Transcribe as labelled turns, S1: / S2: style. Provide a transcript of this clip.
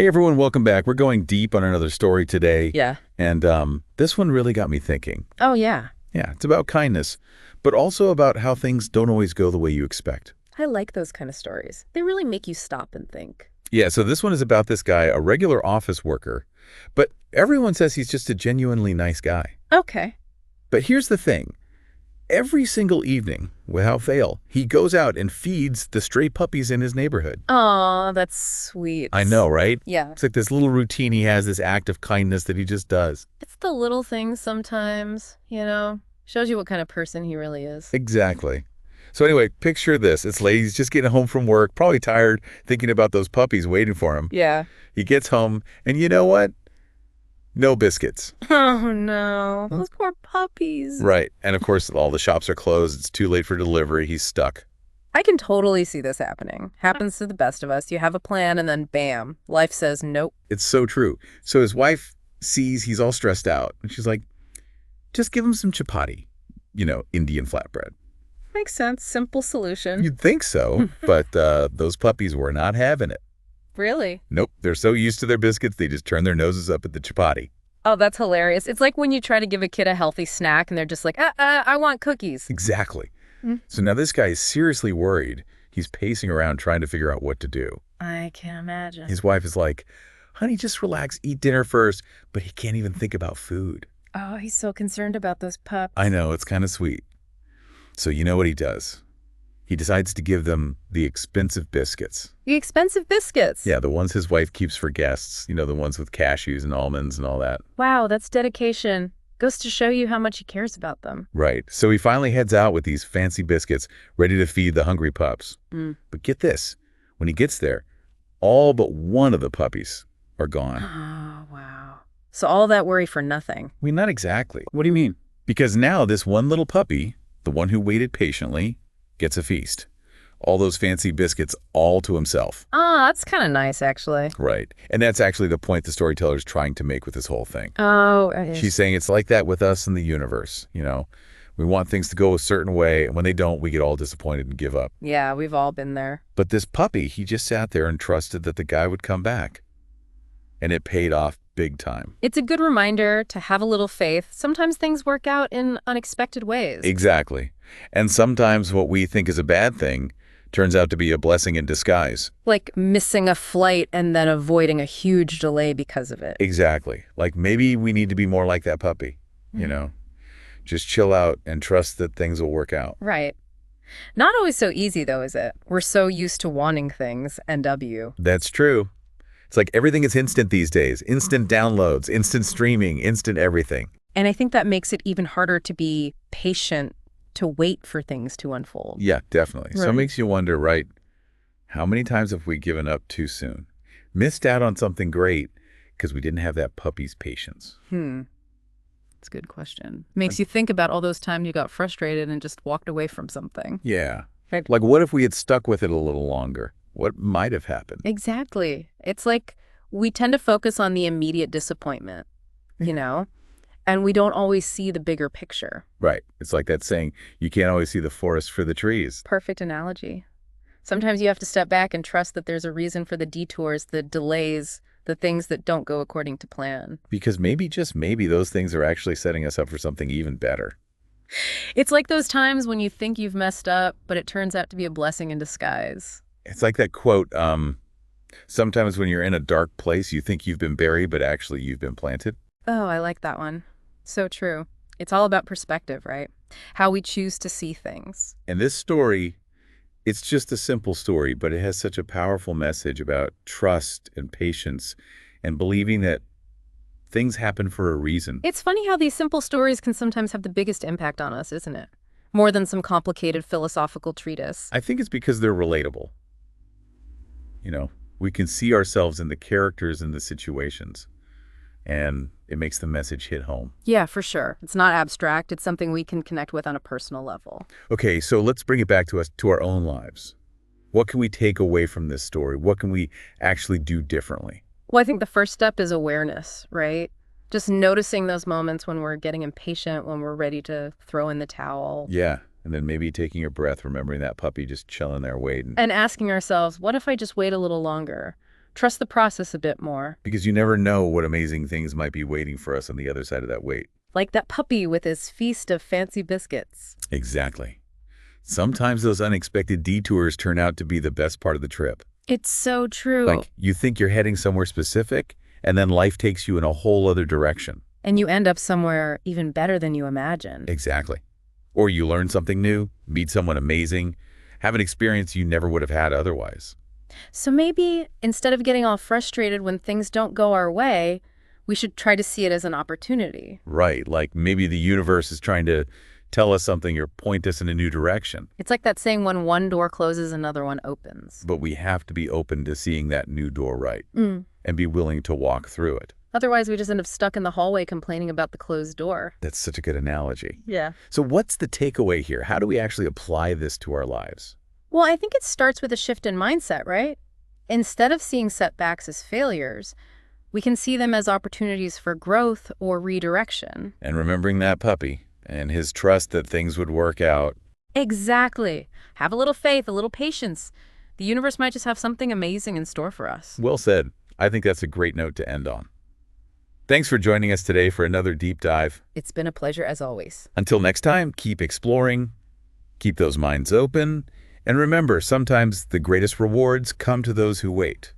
S1: Hey everyone, welcome back. We're going deep on another story today.
S2: Yeah.
S1: And this one really got me thinking.
S2: Oh, yeah.
S1: Yeah, it's about kindness, but also about how things don't always go the way you expect.
S2: I like those kind of stories. They really make you stop and think.
S1: Yeah, so this one is about this guy, a regular office worker, but everyone says he's just a genuinely nice guy.
S2: Okay.
S1: But here's the thing. Every single evening, without fail, he goes out and feeds the stray puppies in his neighborhood.
S2: Aw, that's sweet.
S1: I know, right?
S2: Yeah.
S1: It's like this little routine he has, this act of kindness that he just does.
S2: It's the little things sometimes, Shows you what kind of person he really is.
S1: Exactly. So anyway, picture this. It's late. He's just getting home from work, probably tired, thinking about those puppies waiting for him.
S2: Yeah.
S1: He gets home, and you know what? No biscuits.
S2: Oh, no. Those poor puppies.
S1: Right. And of course, all the shops are closed. It's too late for delivery. He's stuck.
S2: I can totally see this happening. Happens to the best of us. You have a plan, and then bam, life says nope.
S1: It's so true. So his wife sees he's all stressed out, and she's like, just give him some chapati, Indian flatbread.
S2: Makes sense. Simple solution.
S1: You'd think so, but those puppies were not having it.
S2: Really?
S1: Nope. They're so used to their biscuits, they just turn their noses up at the chapati.
S2: Oh, that's hilarious. It's like when you try to give a kid a healthy snack and they're just like, I want cookies.
S1: Exactly. So now this guy is seriously worried. He's pacing around trying to figure out what to do.
S2: I can imagine.
S1: His wife is like, honey, just relax, eat dinner first. But he can't even think about food.
S2: Oh, he's so concerned about those pups.
S1: I know, it's kind of sweet. So you know what he does? He decides to give them the expensive biscuits.
S2: The expensive biscuits?
S1: Yeah, the ones his wife keeps for guests. The ones with cashews and almonds and all that.
S2: Wow, that's dedication. Goes to show you how much he cares about them.
S1: Right. So he finally heads out with these fancy biscuits, ready to feed the hungry pups. But get this. When he gets there, all but one of the puppies are gone.
S2: Oh, wow. So all that worry for nothing.
S1: I mean, not exactly.
S3: What do you mean?
S1: Because now this one little puppy, the one who waited patiently, gets a feast. All those fancy biscuits all to himself.
S2: Ah, that's kind of nice, actually.
S1: Right. And that's actually the point the storyteller's trying to make with this whole thing.
S2: Oh,
S1: She's saying it's like that with us in the universe. We want things to go a certain way, and when they don't, we get all disappointed and give up.
S2: Yeah, we've all been there.
S1: But this puppy, he just sat there and trusted that the guy would come back. And it paid off big time.
S2: It's a good reminder to have a little faith. Sometimes things work out in unexpected ways.
S1: Exactly. And sometimes what we think is a bad thing turns out to be a blessing in disguise.
S2: Like missing a flight and then avoiding a huge delay because of it.
S1: Exactly. Like maybe we need to be more like that puppy, Just chill out and trust that things will work out.
S2: Right. Not always so easy, though, is it? We're so used to wanting things, NW.
S1: That's true. It's like everything is instant these days. Instant downloads, instant streaming, instant everything.
S2: And I think that makes it even harder to be patient, to wait for things to unfold.
S1: Yeah, definitely. So it
S2: Right.
S1: makes you wonder, right? How many times have we given up too soon? Missed out on something great because we didn't have that puppy's patience.
S3: That's a good question. Makes you think about all those times you got frustrated and just walked away from something.
S1: Yeah.
S2: Right.
S1: Like what if we had stuck with it a little longer? What might have happened?
S2: Exactly. It's like we tend to focus on the immediate disappointment, and we don't always see the bigger picture.
S1: Right. It's like that saying, you can't always see the forest for the trees.
S2: Perfect analogy. Sometimes you have to step back and trust that there's a reason for the detours, the delays, the things that don't go according to plan.
S1: Because maybe, just maybe, those things are actually setting us up for something even better.
S2: It's like those times when you think you've messed up, but it turns out to be a blessing in disguise.
S1: It's like that quote, sometimes when you're in a dark place, you think you've been buried, but actually you've been planted.
S2: Oh, I like that one. So true. It's all about perspective, right? How we choose to see things.
S1: And this story, it's just a simple story, but it has such a powerful message about trust and patience and believing that things happen for a reason.
S2: It's funny how these simple stories can sometimes have the biggest impact on us, isn't it? More than some complicated philosophical treatise.
S1: I think it's because they're relatable. We can see ourselves in the characters and the situations, and it makes the message hit home.
S2: Yeah, for sure. It's not abstract. It's something we can connect with on a personal level.
S1: Okay, so let's bring it back to us, to our own lives. What can we take away from this story? What can we actually do differently?
S2: Well, I think the first step is awareness, right? Just noticing those moments when we're getting impatient, when we're ready to throw in the towel.
S1: Yeah, and then maybe taking a breath, remembering that puppy just chilling there waiting.
S2: And asking ourselves, what if I just wait a little longer? Trust the process a bit more.
S1: Because you never know what amazing things might be waiting for us on the other side of that wait.
S2: Like that puppy with his feast of fancy biscuits.
S1: Exactly. Sometimes those unexpected detours turn out to be the best part of the trip.
S2: It's so true.
S1: Like, you think you're heading somewhere specific, and then life takes you in a whole other direction.
S2: And you end up somewhere even better than you imagined.
S1: Exactly. Or you learn something new, meet someone amazing, have an experience you never would have had otherwise.
S2: So maybe instead of getting all frustrated when things don't go our way, we should try to see it as an opportunity.
S1: Right, like maybe the universe is trying to tell us something or point us in a new direction.
S2: It's like that saying, when one door closes, another one opens.
S1: But we have to be open to seeing that new door right and be willing to walk through it.
S2: Otherwise, we just end up stuck in the hallway complaining about the closed door.
S1: That's such a good analogy.
S2: Yeah.
S1: So what's the takeaway here? How do we actually apply this to our lives?
S2: Well, I think it starts with a shift in mindset, right? Instead of seeing setbacks as failures, we can see them as opportunities for growth or redirection.
S1: And remembering that puppy and his trust that things would work out.
S2: Exactly. Have a little faith, a little patience. The universe might just have something amazing in store for us.
S1: Well said. I think that's a great note to end on. Thanks for joining us today for another deep dive.
S2: It's been a pleasure as always.
S1: Until next time, keep exploring, keep those minds open, and remember, sometimes the greatest rewards come to those who wait.